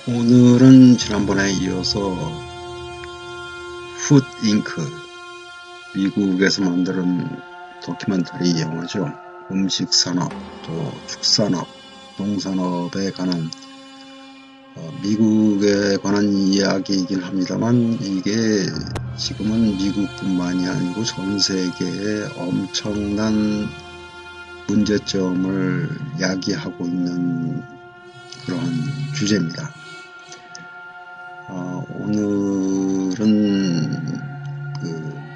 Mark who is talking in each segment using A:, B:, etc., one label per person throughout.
A: 오늘은 지난번에 이어서 푸드 잉크, 미국에서 만드는 다큐멘터리 영화죠. 음식 산업, 또 축산업, 농산업에 관한 미국에 관한 이야기이긴 합니다만, 이게 지금은 미국뿐만이 아니고 전 세계에 엄청난 문제점을 야기하고 있는 그러한 주제입니다. 오늘은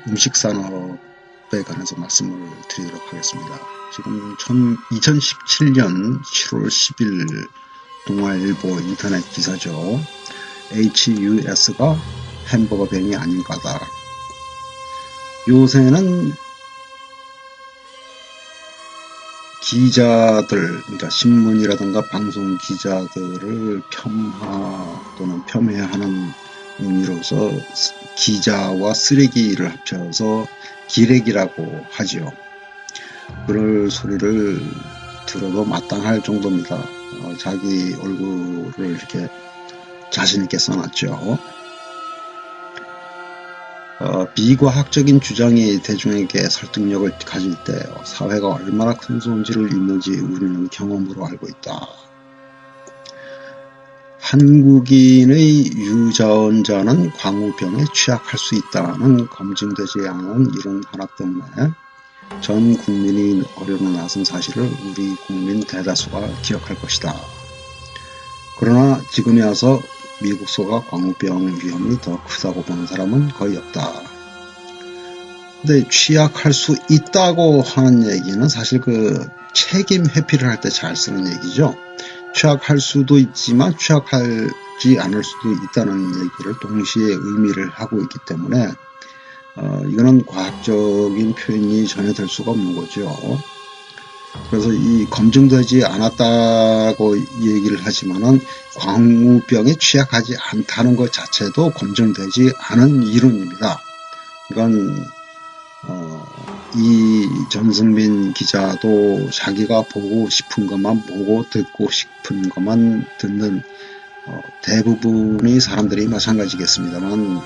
A: 음식 산업에 관해서 말씀을 드리도록 하겠습니다. 지금 2017년 7월 10일 동아일보 인터넷 기사죠. HUS가 햄버거 병이 아닌가다. 요새는 기자들, 그러니까 신문이라든가 방송 기자들을 폄하 또는 폄훼하는 의미로서 기자와 쓰레기를 합쳐서 기레기라고 하죠. 그럴 소리를 들어도 마땅할 정도입니다. 자기 얼굴을 이렇게 자신있게 써놨죠. 비과학적인 주장이 대중에게 설득력을 가질 때 사회가 얼마나 큰 손실을 입는지 우리는 경험으로 알고 있다. 한국인의 유전자는 광우병에 취약할 수 있다는 검증되지 않은 이론 하나 때문에 전 국민이 어려움에 나선 사실을 우리 국민 대다수가 기억할 것이다. 그러나 지금에 와서 미국서가 광우병 위험이 더 크다고 보는 사람은 거의 없다. 근데 취약할 수 있다고 하는 얘기는 사실 책임 회피를 할 때 잘 쓰는 얘기죠. 취약할 수도 있지만 취약하지 않을 수도 있다는 얘기를 동시에 의미를 하고 있기 때문에 이거는 과학적인 표현이 전혀 될 수가 없는 거죠. 그래서 이 검증되지 않았다고 얘기를 하지만은 광우병에 취약하지 않다는 것 자체도 검증되지 않은 이론입니다. 이건 이 전승민 기자도 자기가 보고 싶은 것만 보고 듣고 싶은 것만 듣는 대부분의 사람들이 마찬가지겠습니다만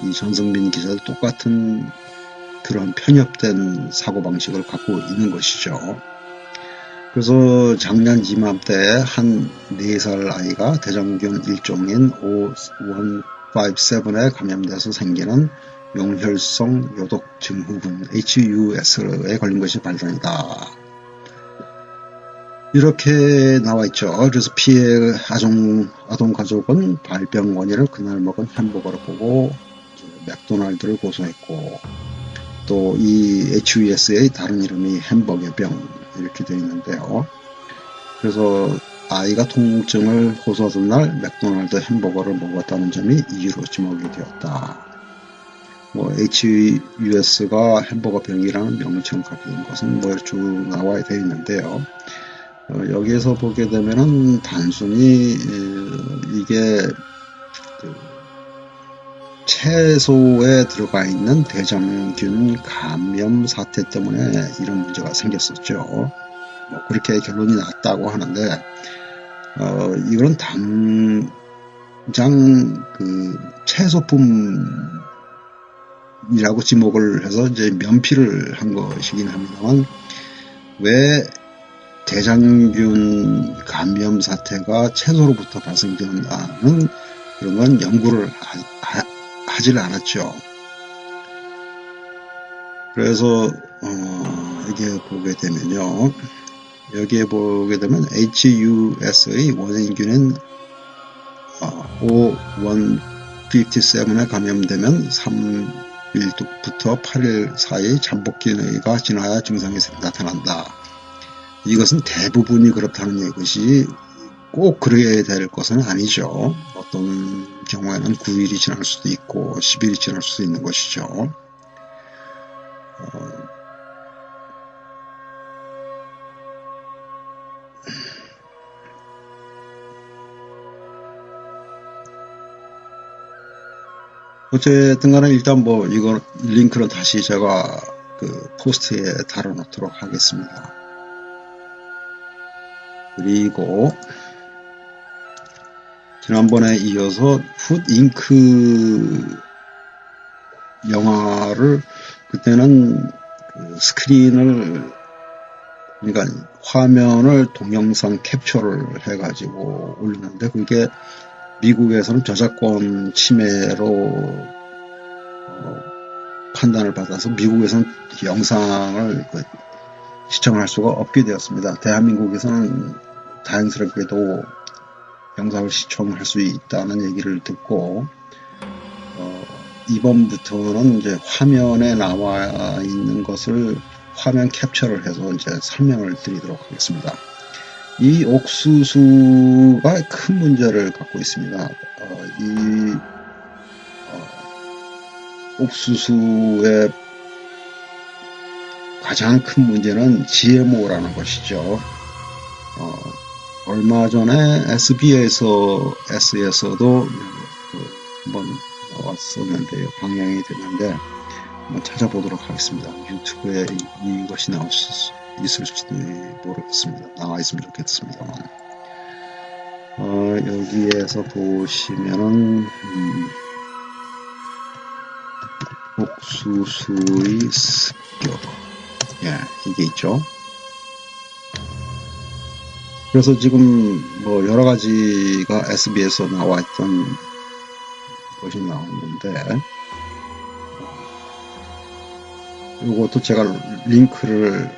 A: 이 전승민 기자도 똑같은 그런 편협된 사고방식을 갖고 있는 것이죠. 그래서 작년 이맘때 한 4살 아이가 대장균 일종인 O157에 감염돼서 생기는 용혈성 요독 증후군 HUS에 걸린 것이 발단이다. 이렇게 나와 있죠. 그래서 피해 아동 가족은 발병 원인을 그날 먹은 햄버거를 보고 맥도날드를 고소했고, 또 이 HUS의 다른 이름이 햄버거병 이렇게 되어 있는데요. 그래서 아이가 통증을 호소하던 날 맥도날드 햄버거를 먹었다는 점이 이유로 지목이 되었다. HUS가 햄버거병이라는 명칭을 갖고 있는 것은 쭉 나와 되어 있는데요. 여기에서 보게 되면은 단순히 이게 채소에 들어가 있는 대장균 감염 사태 때문에 이런 문제가 생겼었죠. 그렇게 결론이 났다고 하는데, 이건 당장 채소품이라고 지목을 해서 이제 면피를 한 것이긴 합니다만, 왜 대장균 감염 사태가 채소로부터 발생되는가는 그런 건 연구를 하질 않았죠. 그래서 여기에 보게 되면 HUS의 원인균인 O157에 감염되면 3일부터 8일 사이 잠복기가 지나야 증상이 나타난다. 이것은 대부분이 그렇다는 것이 꼭 그래야 될 것은 아니죠. 어떤 경우에는 9일이 지날 수도 있고 10일이 지날 수도 있는 것이죠. 어쨌든 간에 일단 이거 링크는 다시 제가 포스트에 달아놓도록 하겠습니다. 그리고 지난번에 이어서 훗 잉크 영화를 그때는 그 스크린을 그러니까 화면을 동영상 캡처를 해가지고 올리는데 그게 미국에서는 저작권 침해로 판단을 받아서 미국에서는 영상을 시청할 수가 없게 되었습니다. 대한민국에서는 다행스럽게도 영상을 시청할 수 있다는 얘기를 듣고 이번부터는 이제 화면에 나와 있는 것을 화면 캡처를 해서 이제 설명을 드리도록 하겠습니다. 이 옥수수가 큰 문제를 갖고 있습니다. 이 옥수수의 가장 큰 문제는 GMO라는 것이죠. 얼마 전에 SBS에서도 한번 나왔었는데요. 방영이 됐는데 한번 찾아보도록 하겠습니다. 유튜브에 이것이 나올 수 있을지도 모르겠습니다. 나와 있으면 좋겠습니다만 여기에서 보시면은 옥수수의 습격 이게 있죠. 그래서 지금 뭐 여러 가지가 SBS에 나와 있던 것이 나왔는데 이것도 제가 링크를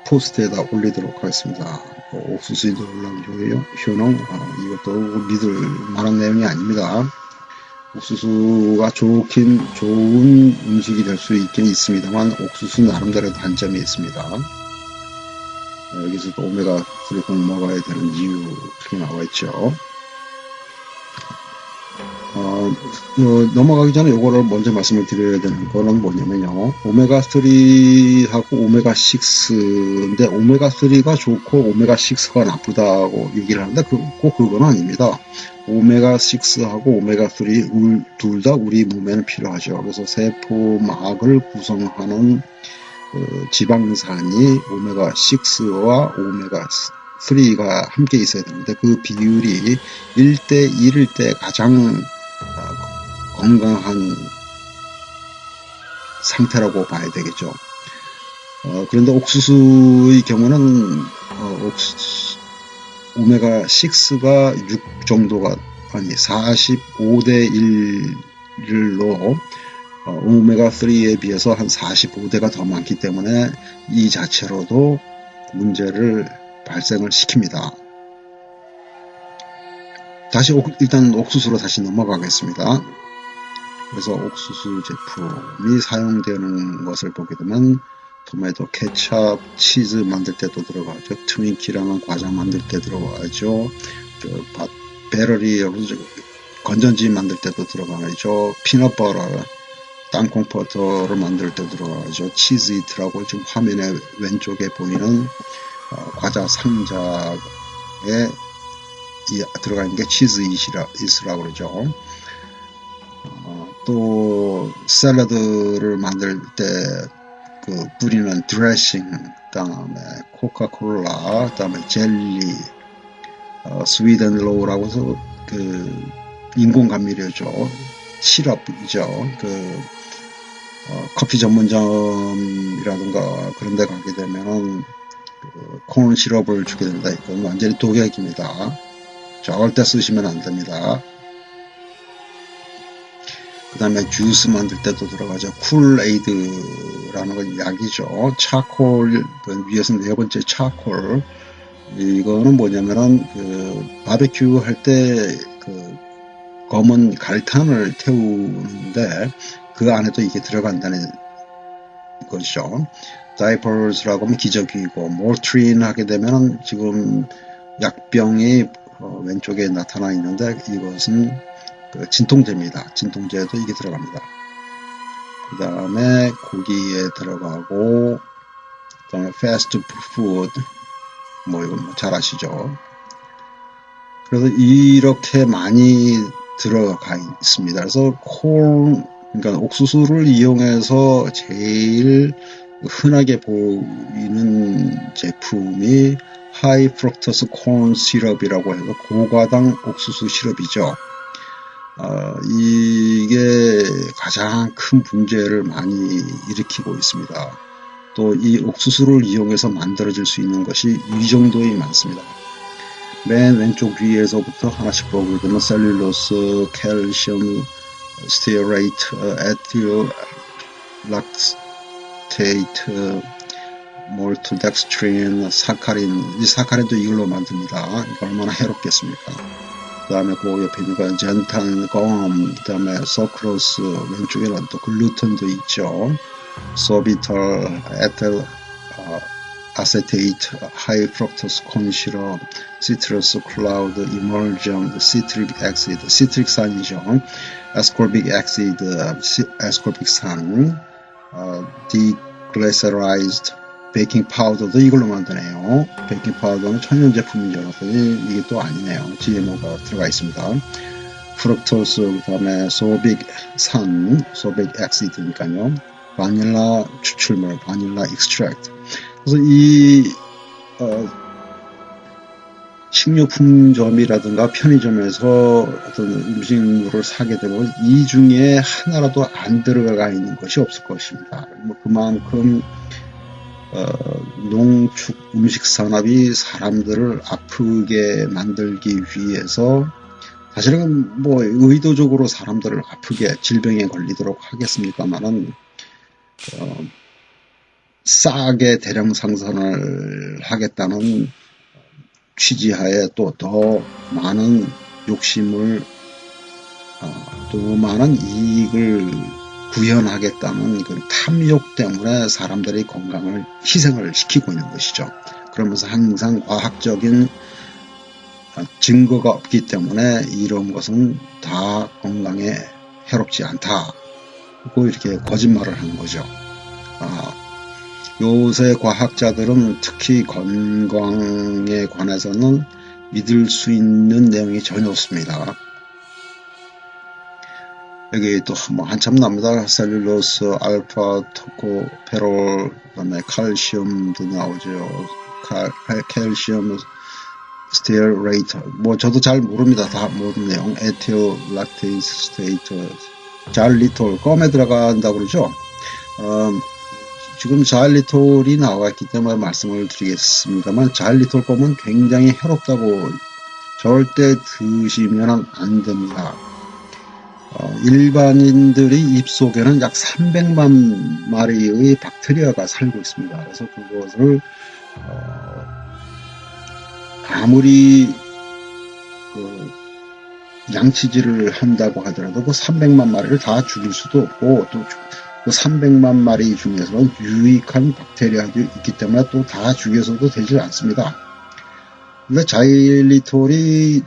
A: 포스트에다 올리도록 하겠습니다. 옥수수의 놀라운 효능 이것도 믿을 만한 내용이 아닙니다. 옥수수가 좋은 음식이 될 수 있긴 있습니다만 옥수수 나름대로 단점이 있습니다. 여기서도 오메가3 꼭 먹어야 되는 이유 그렇게 나와 있죠. 넘어가기 전에 요거를 먼저 말씀을 드려야 되는 거는 뭐냐면요. 오메가3하고 오메가6인데 오메가3가 좋고 오메가6가 나쁘다고 얘기를 하는데 꼭 그건 아닙니다. 오메가6하고 오메가3 둘 다 우리 몸에는 필요하죠. 그래서 세포막을 구성하는 지방산이 오메가6와 오메가3가 함께 있어야 되는데 그 비율이 1대1일 때 가장 건강한 상태라고 봐야 되겠죠. 그런데 옥수수의 경우는 오메가6가 6 정도가 아니 45대 1로 오메가3에 비해서 한 45대가 더 많기 때문에 이 자체로도 문제를 발생을 시킵니다. 다시 일단 옥수수로 다시 넘어가겠습니다. 그래서 옥수수 제품이 사용되는 것을 보게 되면 토마토, 케첩, 치즈 만들 때도 들어가죠. 트윈키라는 과자 만들 때 들어가죠. 베러리 건전지 만들 때도 들어가죠. 피넛버터, 땅콩 버터를 만들 때 들어가죠. 치즈 이트라고 지금 화면에 왼쪽에 보이는 과자 상자에 들어가 있는 게 치즈 이트라고 그러죠. 또 샐러드를 만들 때 뿌리는 드레싱, 그다음에 코카콜라, 그다음에 젤리, 스위덴로우라고 해서 인공 감미료죠. 시럽이죠. 커피 전문점이라든가 그런 데 가게 되면은 콘 시럽을 주게 됩니다. 이건 완전히 독약입니다. 절대 쓰시면 안 됩니다. 그 다음에 주스 만들 때도 들어가죠. 쿨에이드라는 건 약이죠. 차콜, 위에서 네 번째 차콜. 이거는 뭐냐면은, 바베큐 할 때, 검은 갈탄을 태우는데, 그 안에도 이게 들어간다는 것이죠. 다이퍼스라고 하면 기저귀고, 모트린 하게 되면은 지금 약병이 왼쪽에 나타나 있는데, 이것은 진통제입니다. 진통제도 이게 들어갑니다. 그 다음에 고기에 들어가고, 그 다음에 패스트푸드, 이건 잘 아시죠? 그래서 이렇게 많이 들어가 있습니다. 그래서 그러니까 옥수수를 이용해서 제일 흔하게 보이는 제품이 하이 프럭토스 콘 시럽이라고 해서 고과당 옥수수 시럽이죠. 이게 가장 큰 문제를 많이 일으키고 있습니다. 또 이 옥수수를 이용해서 만들어질 수 있는 것이 이 정도에 많습니다. 맨 왼쪽 위에서부터 하나씩 보게 되면 셀룰로스, 칼슘, 스티어레이트, 에틸 락테이트, 몰토덱스트린, 사카린, 이 사카린도 이걸로 만듭니다. 얼마나 해롭겠습니까? 그 다음에 그 옆에 있는 건 젠탄, 껌, 그 다음에 서크로스, 왼쪽에는 또 글루텐도 있죠. 소비탈, 에텔, 아세테이트, 하이 프럭토스 콘 시럽, 시트러스 클라우드, 이멀전, 시트릭 액시드, 시트릭산이죠. 에스콜빅 액시드, 에스콜빅산, 디글리세라이즈드, 베이킹 파우더도 이걸로 만드네요. 베이킹 파우더는 천연 제품인 줄 알았더니 이게 또 아니네요. GMO가 들어가 있습니다. 프럭토스, 그 다음에 소빅 산, 소빅 액시드니까요. 바닐라 추출물, 바닐라 익스트랙트. 그래서 이 식료품점이라든가 편의점에서 어떤 음식물을 사게 되면 이 중에 하나라도 안 들어가 있는 것이 없을 것입니다. 그만큼 농축 음식 산업이 사람들을 아프게 만들기 위해서, 사실은 뭐 의도적으로 사람들을 아프게 질병에 걸리도록 하겠습니까만은 싸게 대량 생산을 하겠다는 취지하에 또 더 많은 욕심을, 또 많은 이익을 구현하겠다는 그 탐욕 때문에 사람들의 건강을 희생을 시키고 있는 것이죠. 그러면서 항상 과학적인 증거가 없기 때문에 이런 것은 다 건강에 해롭지 않다고 이렇게 거짓말을 하는 거죠. 요새 과학자들은 특히 건강에 관해서는 믿을 수 있는 내용이 전혀 없습니다. 여기 또 뭐 한참 납니다. 셀룰로스, 알파, 토코페롤, 그다음에 칼슘도 나오죠. 칼슘, 스티어레이트. 뭐 저도 잘 모릅니다. 다 모든 내용. 에틸 락테이스 스테이트, 자일리톨, 껌에 들어간다고 그러죠. 지금 자일리톨이 나와 있기 때문에 말씀을 드리겠습니다만, 자일리톨 껌은 굉장히 해롭다고 절대 드시면 안 됩니다. 일반인들의 입속에는 약 300만 마리의 박테리아가 살고 있습니다. 그래서 그것을 아무리 양치질을 한다고 하더라도 그 300만 마리를 다 죽일 수도 없고, 또 그 300만 마리 중에서는 유익한 박테리아도 있기 때문에 또 다 죽여서도 되지 않습니다. 그러니까 자일리톨이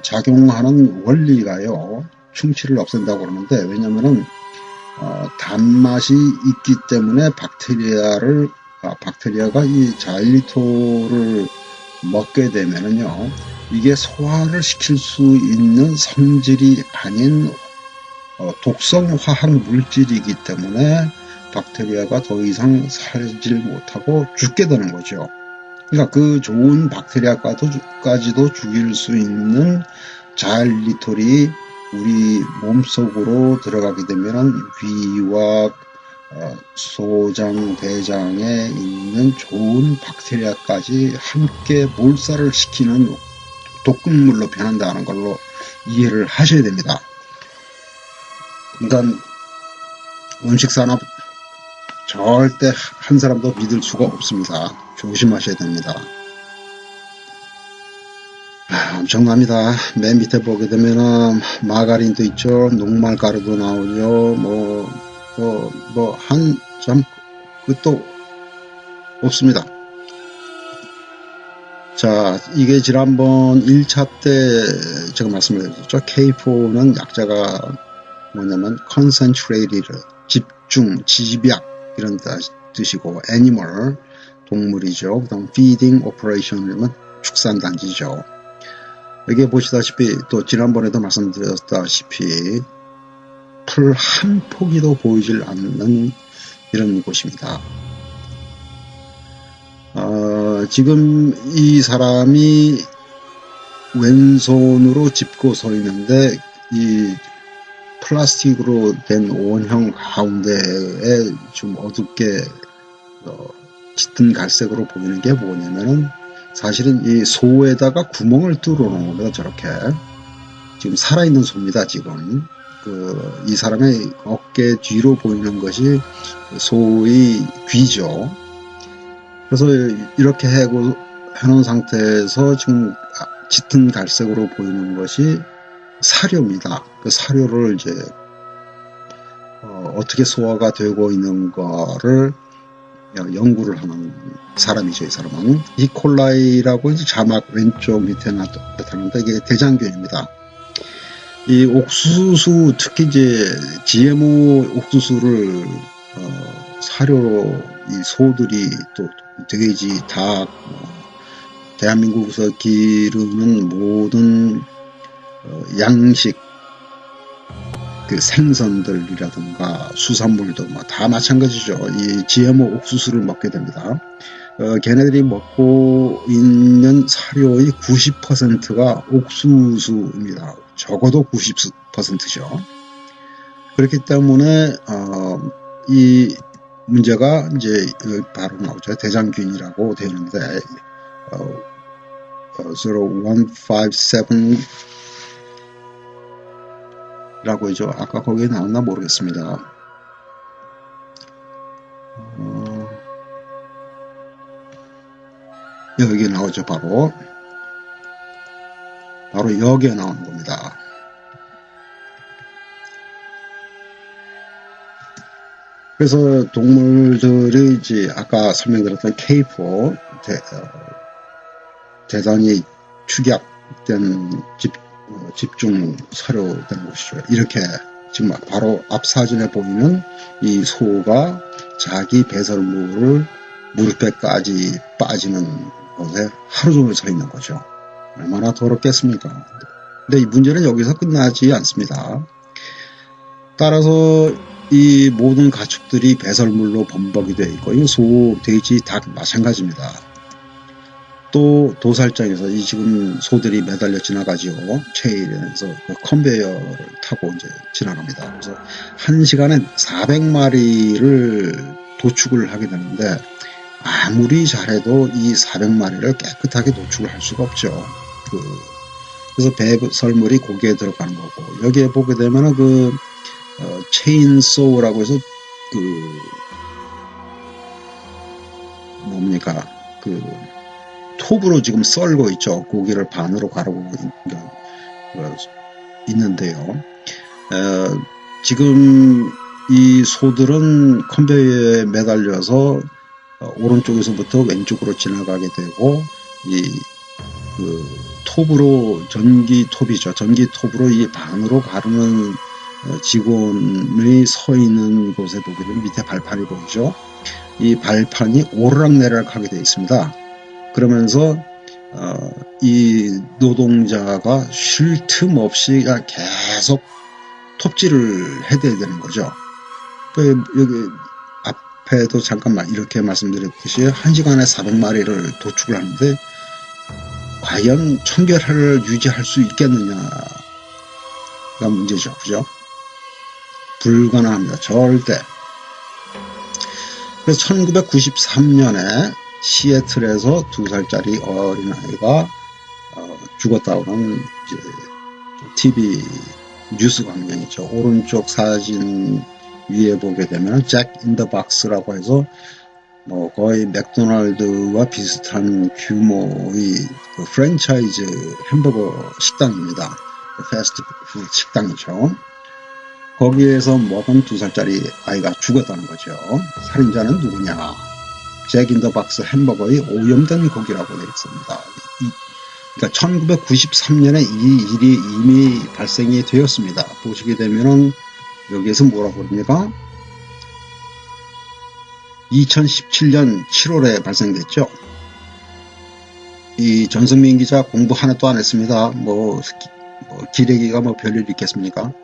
A: 작용하는 원리가요, 충치를 없앤다고 그러는데, 왜냐면은 단맛이 있기 때문에 박테리아가 이 자일리톨을 먹게 되면은요, 이게 소화를 시킬 수 있는 성질이 아닌 독성 화학 물질이기 때문에 박테리아가 더 이상 살질 못하고 죽게 되는 거죠. 그러니까 그 좋은 박테리아까지도 죽일 수 있는 자일리톨이 우리 몸속으로 들어가게 되면 위와 소장, 대장에 있는 좋은 박테리아까지 함께 몰살을 시키는 독극물로 변한다는 걸로 이해를 하셔야 됩니다. 그러니까 음식산업 절대 한 사람도 믿을 수가 없습니다. 조심하셔야 됩니다. 엄청납니다. 맨 밑에 보게 되면은 마가린도 있죠. 녹말가루도 나오죠. 참 그것도 없습니다. 자, 이게 지난번 1차 때 제가 말씀드렸죠. K4는 약자가 뭐냐면 concentrated, 집중, 집약 이런 뜻이고, animal, 동물이죠. 그 다음 feeding operation이면 축산단지죠. 여기 보시다시피, 또 지난번에도 말씀드렸다시피 풀 한 포기도 보이질 않는 이런 곳입니다. 지금 이 사람이 왼손으로 짚고 서 있는데 이 플라스틱으로 된 원형 가운데에 좀 어둡게 짙은 갈색으로 보이는 게 뭐냐면은 사실은 이 소에다가 구멍을 뚫어 놓은 겁니다. 저렇게 지금 살아있는 소입니다. 지금 이 사람의 어깨 뒤로 보이는 것이 소의 귀죠. 그래서 이렇게 해놓은 상태에서 지금 짙은 갈색으로 보이는 것이 사료입니다. 그 사료를 이제 어떻게 소화가 되고 있는 거를 연구를 하는 사람이죠. 이 사람은 이콜라이라고 이제 자막 왼쪽 밑에 나타납니다. 이게 대장균입니다. 이 옥수수, 특히 이제 GMO 옥수수를 사료로 이 소들이 또 돼지, 닭, 대한민국에서 기르는 모든 양식 그 생선들이라든가 수산물도 뭐 다 마찬가지죠. 이 GMO 옥수수를 먹게 됩니다. 걔네들이 먹고 있는 사료의 90%가 옥수수입니다. 적어도 90%죠. 그렇기 때문에 이 문제가 이제 바로 나오죠. 대장균이라고 되어 있는데 0157 라고 이죠. 아까 거기에 나왔나 모르겠습니다. 여기에 나오죠. 바로 여기에 나오는 겁니다. 그래서 동물들이 이제 아까 설명드렸던 K4 대단히 축약된 집중 사료되는 것이죠. 이렇게 지금 바로 앞 사진에 보이는 이 소가 자기 배설물을 무릎에까지 빠지는 곳에 하루 종일 서 있는 거죠. 얼마나 더럽겠습니까? 근데 이 문제는 여기서 끝나지 않습니다. 따라서 이 모든 가축들이 배설물로 범벅이 되어 있고, 이 소, 돼지, 닭 마찬가지입니다. 또 도살장에서 이 지금 소들이 매달려 지나가지요. 체일에서 컨베이어를 타고 이제 지나갑니다. 그래서 1시간에 400마리를 도축을 하게 되는데 아무리 잘해도 이 400마리를 깨끗하게 도축을 할 수가 없죠. 그래서 배설물이 고기에 들어가는 거고, 여기에 보게 되면은 체인소우라고 해서 뭡니까 톱으로 지금 썰고 있죠. 고기를 반으로 가르고 있는데요. 지금 이 소들은 컨베이어에 매달려서 오른쪽에서부터 왼쪽으로 지나가게 되고, 톱으로 전기톱이죠. 전기톱으로 이 반으로 가르는 직원이 서 있는 곳에 보게 되면 밑에 발판이 보이죠. 이 발판이 오르락내리락 하게 되어 있습니다. 그러면서 이 노동자가 쉴 틈 없이 계속 톱질을 해야 되는 거죠. 여기 앞에도 잠깐만 이렇게 말씀드렸듯이 1시간에 400마리를 도축을 하는데 과연 청결을 유지할 수 있겠느냐가 문제죠. 그죠? 불가능합니다. 절대. 그래서 1993년에 시애틀에서 2살짜리 어린아이가 죽었다고는 TV 뉴스 광면이죠. 오른쪽 사진 위에 보게 되면 잭 인 더 박스라고 해서 거의 맥도날드와 비슷한 규모의 프랜차이즈 햄버거 식당입니다. 패스트푸드 식당이죠. 거기에서 먹은 2살짜리 아이가 죽었다는 거죠. 살인자는 누구냐? 잭 인 더 박스 햄버거의 오염된 고기라고 되어 있습니다. 그러니까 1993년에 이 일이 이미 발생이 되었습니다. 보시게 되면은 여기에서 뭐라고 그럽니까? 2017년 7월에 발생됐죠. 이 전승민 기자 공부 하나도 안 했습니다. 기레기가 별일 있겠습니까?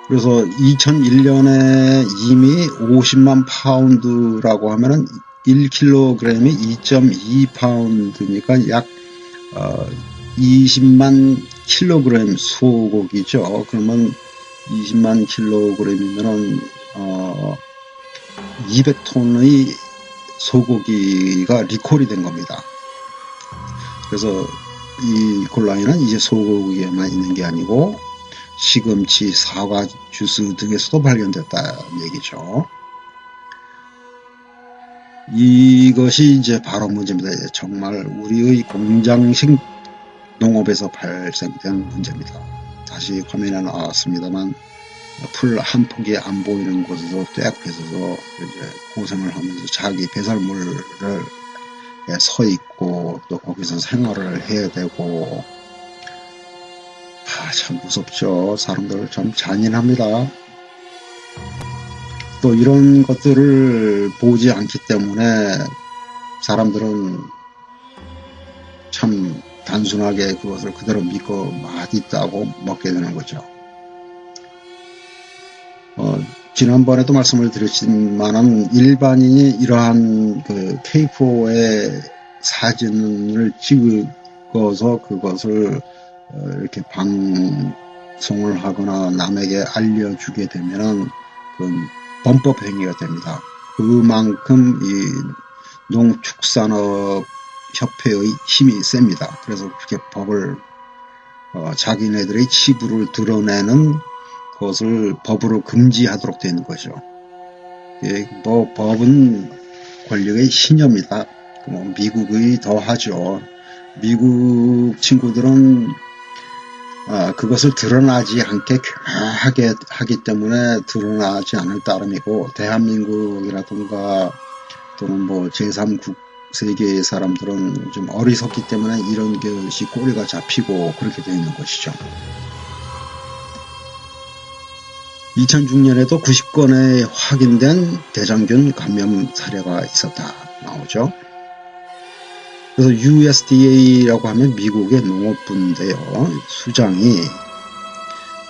A: 그래서 2001년에 이미 50만 파운드라고 하면은 1kg이 2.2파운드니까 약 20만 킬로그램 소고기죠. 그러면 20만 킬로그램이면은 200톤의 소고기가 리콜이 된 겁니다. 그래서 이 콜라인은 이제 소고기에만 있는 게 아니고 시금치, 사과 주스 등에서도 발견됐다는 얘기죠. 이것이 이제 바로 문제입니다. 정말 우리의 공장식 농업에서 발생된 문제입니다. 다시 화면에 나왔습니다만 풀 한 폭이 안 보이는 곳에서 떼약볕에서 이제 고생을 하면서 자기 배설물을 서 있고 또 거기서 생활을 해야 되고 참 무섭죠. 사람들 참 잔인합니다. 또 이런 것들을 보지 않기 때문에 사람들은 참 단순하게 그것을 그대로 믿고 맛있다고 먹게 되는 거죠. 지난번에도 말씀을 드렸지만은 일반인이 이러한 그 K4의 사진을 찍어서 그것을 이렇게 방송을 하거나 남에게 알려주게 되면은 그 범법 행위가 됩니다. 그만큼 이 농축산업 협회의 힘이 셉니다. 그래서 그렇게 법을 자기네들의 치부를 드러내는 것을 법으로 금지하도록 되는 거죠. 뭐 법은 권력의 신여입니다. 뭐 미국의 더하죠. 미국 친구들은 그것을 드러나지 않게 하게 하기 때문에 드러나지 않을 따름이고, 대한민국이라든가 또는 뭐 제3국 세계의 사람들은 좀 어리석기 때문에 이런 것이 꼬리가 잡히고 그렇게 되어 있는 것이죠. 2006년에도 90건의 확인된 대장균 감염 사례가 있었다 나오죠. 그래서 USDA라고 하면 미국의 농업부인데요. 수장이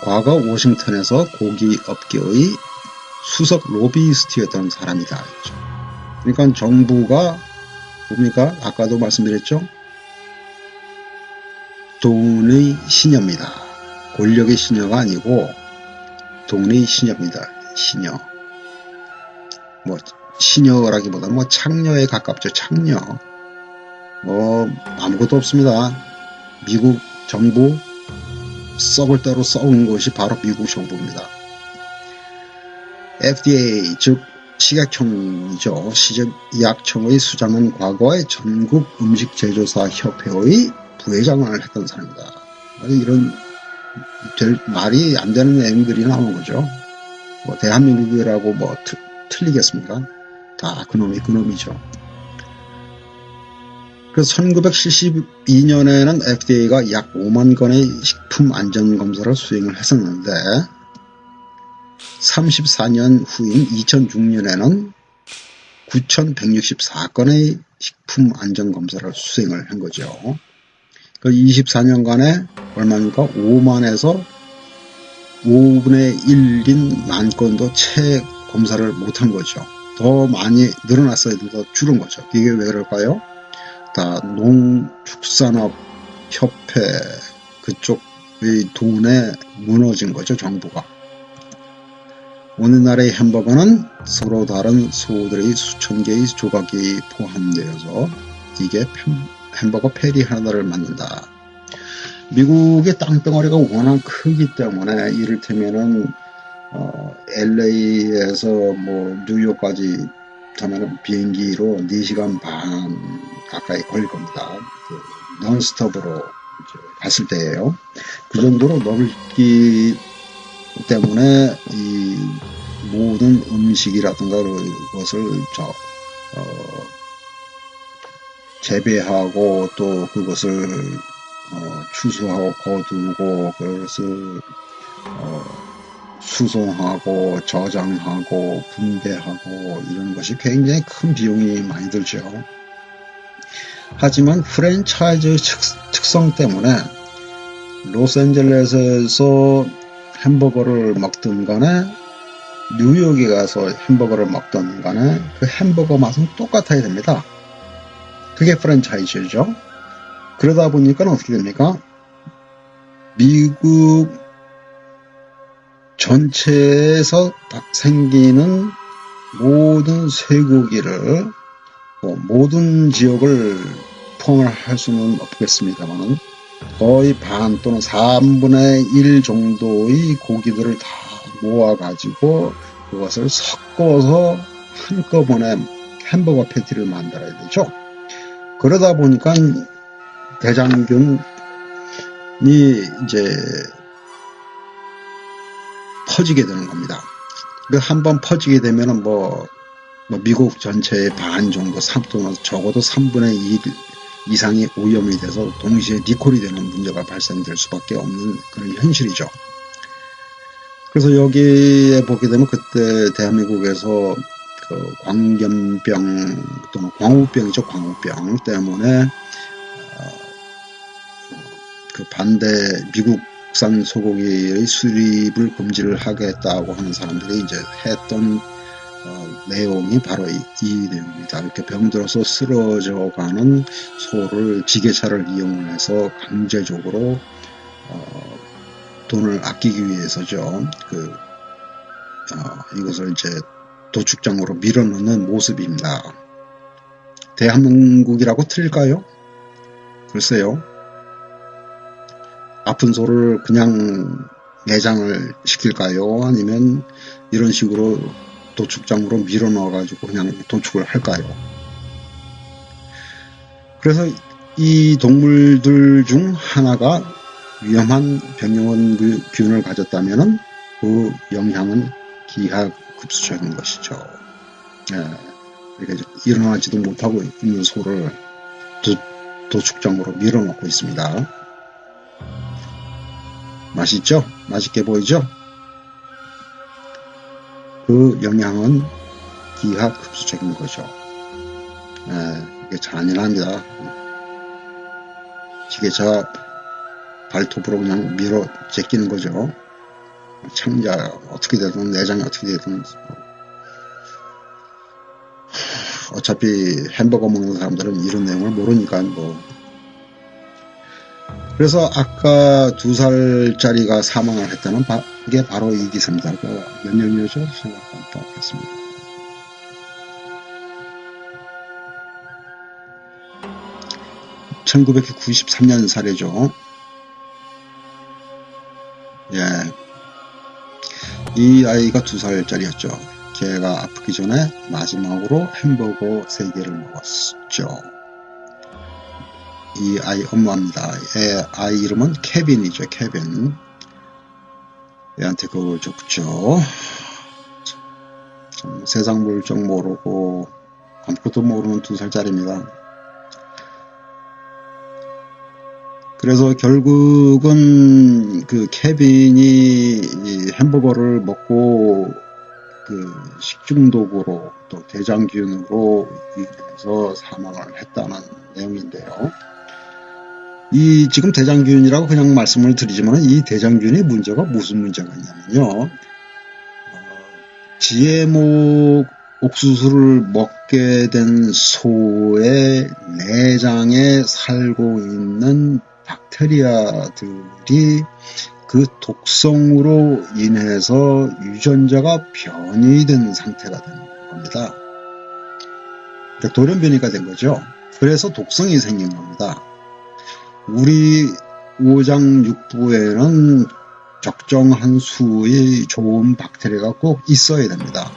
A: 과거 워싱턴에서 고기업계의 수석 로비스트였던 사람이다. 그러니까 정부가 뭡니까? 아까도 말씀드렸죠. 돈의 신여입니다. 권력의 신여가 아니고 돈의 신여입니다. 신여. 뭐 신여라기보다는 뭐 창녀에 가깝죠. 창녀. 뭐 아무것도 없습니다. 미국 정부 썩을 대로 썩은 것이 바로 미국 정부입니다. FDA 즉 식약청이죠. 식약청의 수장은 과거에 전국 음식 제조사 협회의 부회장을 했던 사람입니다. 이런 말이 안 되는 내용들이 나오는 거죠. 뭐 대한민국이라고 뭐 틀리겠습니까? 다 그놈이 그놈이죠. 그래서 1972년에는 FDA가 약 5만 건의 식품 안전 검사를 수행을 했었는데 34년 후인 2006년에는 9,164건의 식품 안전 검사를 수행을 한 거죠. 그 24년간에 얼마입니까? 5만에서 5분의 1인 만 건도 채 검사를 못한 거죠. 더 많이 늘어났어야 더 줄은 거죠. 이게 왜 그럴까요? 다 농축산업 협회 그쪽의 돈에 무너진 거죠. 정부가. 오늘날의 햄버거는 서로 다른 소들의 수천 개의 조각이 포함되어서 이게 햄버거 패리 하나를 만든다. 미국의 땅덩어리가 워낙 크기 때문에 이를테면은 LA에서 뭐 뉴욕까지 가면은 비행기로 4시간 반 가까이 걸릴 겁니다. 논스톱으로 갔을 때예요. 그 정도로 넓기 때문에 이 모든 음식이라든가 그것을 재배하고 또 그것을 추수하고 거두고 그것을 수송하고 저장하고 분배하고 이런 것이 굉장히 큰 비용이 많이 들죠. 하지만 프랜차이즈 특성 때문에 로스앤젤레스에서 햄버거를 먹든 간에 뉴욕에 가서 햄버거를 먹든 간에 그 햄버거 맛은 똑같아야 됩니다. 그게 프랜차이즈죠. 그러다 보니까 어떻게 됩니까? 미국 전체에서 생기는 모든 쇠고기를 모든 지역을 포함할 수는 없겠습니다만 거의 반 또는 3분의 1 정도의 고기들을 다 모아가지고 그것을 섞어서 한꺼번에 햄버거 패티를 만들어야 되죠. 그러다 보니까 대장균이 이제 퍼지게 되는 겁니다. 한번 퍼지게 되면은 미국 전체의 반 정도, 또는 적어도 3분의 1 이상이 오염이 돼서 동시에 리콜이 되는 문제가 발생될 수밖에 없는 그런 현실이죠. 그래서 여기에 보게 되면 그때 대한민국에서 그 광견병 또는 광우병이죠. 광우병 때문에 그 반대 미국산 소고기의 수입을 금지를 하겠다고 하는 사람들이 이제 했던 내용이 바로 이 내용입니다. 이렇게 병들어서 쓰러져가는 소를 지게차를 이용해서 강제적으로 돈을 아끼기 위해서죠. 이것을 이제 도축장으로 밀어넣는 모습입니다. 대한민국이라고 틀릴까요? 글쎄요. 아픈 소를 그냥 내장을 시킬까요? 아니면 이런 식으로 도축장으로 밀어 넣어가지고 그냥 도축을 할까요? 그래서 이 동물들 중 하나가 위험한 병원균을 가졌다면 그 영향은 기하급수적인 것이죠. 그러니까 일어나지도 못하고 있는 소를 도축장으로 밀어 넣고 있습니다. 맛있죠? 맛있게 보이죠? 그 영향은 기하급수적인 거죠. 이게 잔인합니다. 지게차 발톱으로 그냥 밀어 제끼는 거죠. 창자 어떻게 되든 내장이 어떻게 되든 어차피 햄버거 먹는 사람들은 이런 내용을 모르니까 그래서 아까 2살짜리가 사망을 했다는 게 바로 이 기사입니다. 몇 년이었죠? 생각 안 나겠습니다. 1993년 사례죠. 이 아이가 2살짜리였죠. 걔가 아프기 전에 마지막으로 햄버거 3개를 먹었죠. 이 아이 엄마입니다. 아이 이름은 케빈이죠. 케빈. 얘한테 그걸 줬죠. 세상 물정 모르고 아무것도 모르는 2살짜리입니다. 그래서 결국은 그 케빈이 햄버거를 먹고 그 식중독으로 또 대장균으로 인해서 사망을 했다는 내용인데요. 지금 대장균이라고 그냥 말씀을 드리지만 이 대장균의 문제가 무슨 문제가 있냐면요. GMO 옥수수를 먹게 된 소의 내장에 살고 있는 박테리아들이 그 독성으로 인해서 유전자가 변이된 상태가 되는 겁니다. 그러니까 돌연변이가 된 거죠. 그래서 독성이 생긴 겁니다. 우리 오장육부에는 적정한 수의 좋은 박테리아가 꼭 있어야 됩니다.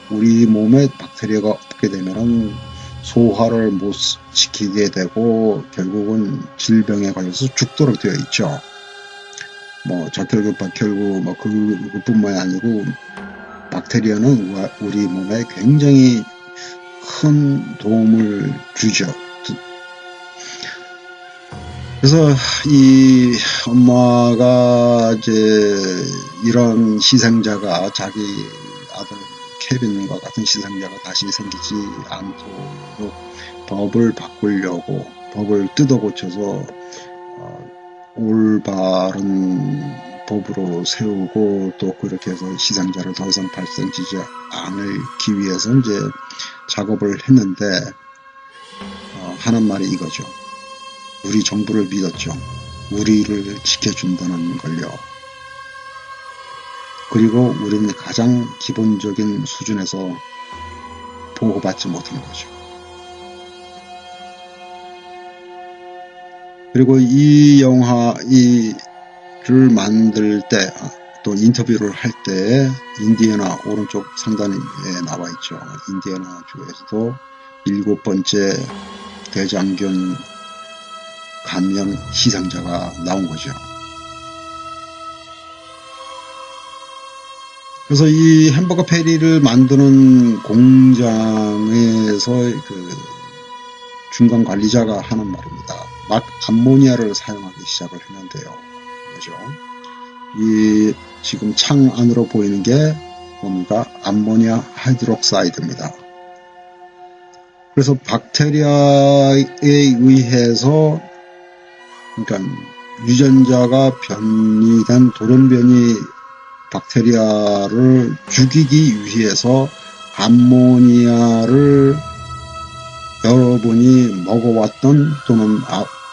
A: 우리 몸에 박테리아가 없게 되면 소화를 못 시키게 되고 결국은 질병에 걸려서 죽도록 되어 있죠. 적혈구, 박혈구 그뿐만이 아니고 박테리아는 우리 몸에 굉장히 큰 도움을 주죠. 그래서 이 엄마가 이제 이런 희생자가 자기 아들 케빈과 같은 희생자가 다시 생기지 않도록 법을 바꾸려고 법을 뜯어 고쳐서 올바른 법으로 세우고 또 그렇게 해서 희생자를 더 이상 발생지지 않기 위해서 이제 작업을 했는데 하는 말이 이거죠. 우리 정부를 믿었죠. 우리를 지켜준다는 걸요. 그리고 우리는 가장 기본적인 수준에서 보호받지 못하는 거죠. 그리고 이 영화를 만들 때, 또 인터뷰를 할 때 인디애나 오른쪽 상단에 나와 있죠. 인디애나 주에서도 7번째 대장균 감염 희생자가 나온 거죠. 그래서 이 햄버거 패티를 만드는 공장에서 그 중간 관리자가 하는 말입니다. 막 암모니아를 사용하기 시작을 했는데요. 그죠? 이 지금 창 안으로 보이는 게 뭡니까? 암모니아 하이드록사이드입니다. 그래서 박테리아에 의해서, 그러니까 유전자가 변이된 돌연변이 박테리아를 죽이기 위해서 암모니아를 여러분이 먹어왔던 또는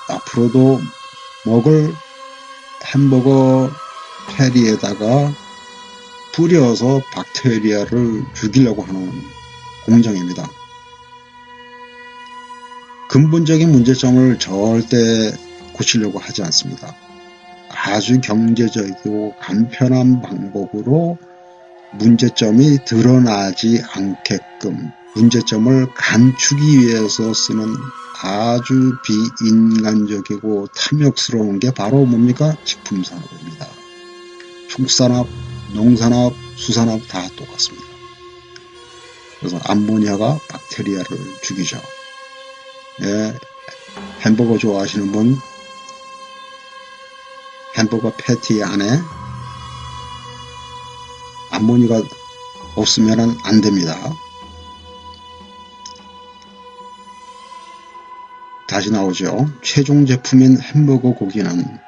A: 앞으로도 먹을 햄버거 패티에다가 뿌려서 박테리아를 죽이려고 하는 공정입니다. 근본적인 문제점을 절대 고치려고 하지 않습니다. 아주 경제적이고 간편한 방법으로 문제점이 드러나지 않게끔 문제점을 감추기 위해서 쓰는 아주 비인간적이고 탐욕스러운 게 바로 뭡니까? 식품산업입니다. 축산업, 농산업, 수산업 다 똑같습니다. 그래서 암모니아가 박테리아를 죽이죠. 예, 햄버거 좋아하시는 분 햄버거 패티 안에 암모니아가 없으면 안 됩니다. 다시 나오죠. 최종 제품인 햄버거 고기는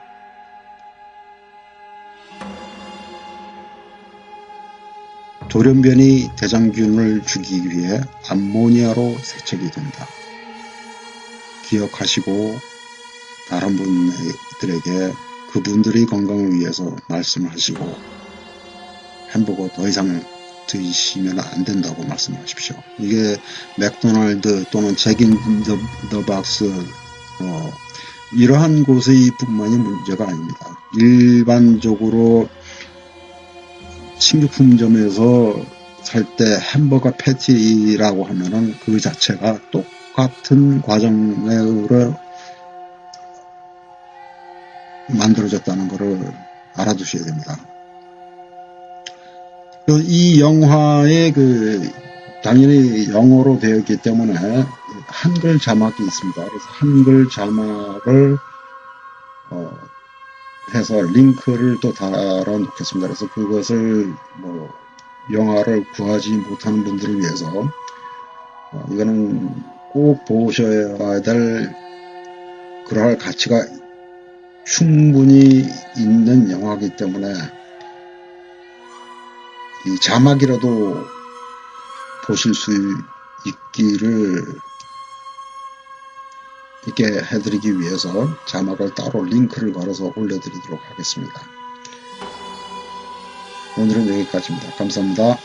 A: 돌연변이 대장균을 죽이기 위해 암모니아로 세척이 된다. 기억하시고 다른 분들에게 그분들의 건강을 위해서 말씀하시고 햄버거 더 이상 드시면 안 된다고 말씀하십시오. 이게 맥도날드 또는 잭인 더 박스 이러한 곳의 뿐만이 문제가 아닙니다. 일반적으로 식료품점에서 살 때 햄버거 패티라고 하면은 그 자체가 똑같은 과정으로 만들어졌다는 것을 알아두셔야 됩니다. 이 영화에 당연히 영어로 되어 있기 때문에 한글 자막이 있습니다. 그래서 한글 자막을 해서 링크를 또 달아 놓겠습니다. 그래서 그것을 영화를 구하지 못하는 분들을 위해서 이거는 꼭 보셔야 될 그러할 가치가 충분히 있는 영화이기 때문에 이 자막이라도 보실 수 있기를 있게 해드리기 위해서 자막을 따로 링크를 걸어서 올려드리도록 하겠습니다. 오늘은 여기까지입니다. 감사합니다.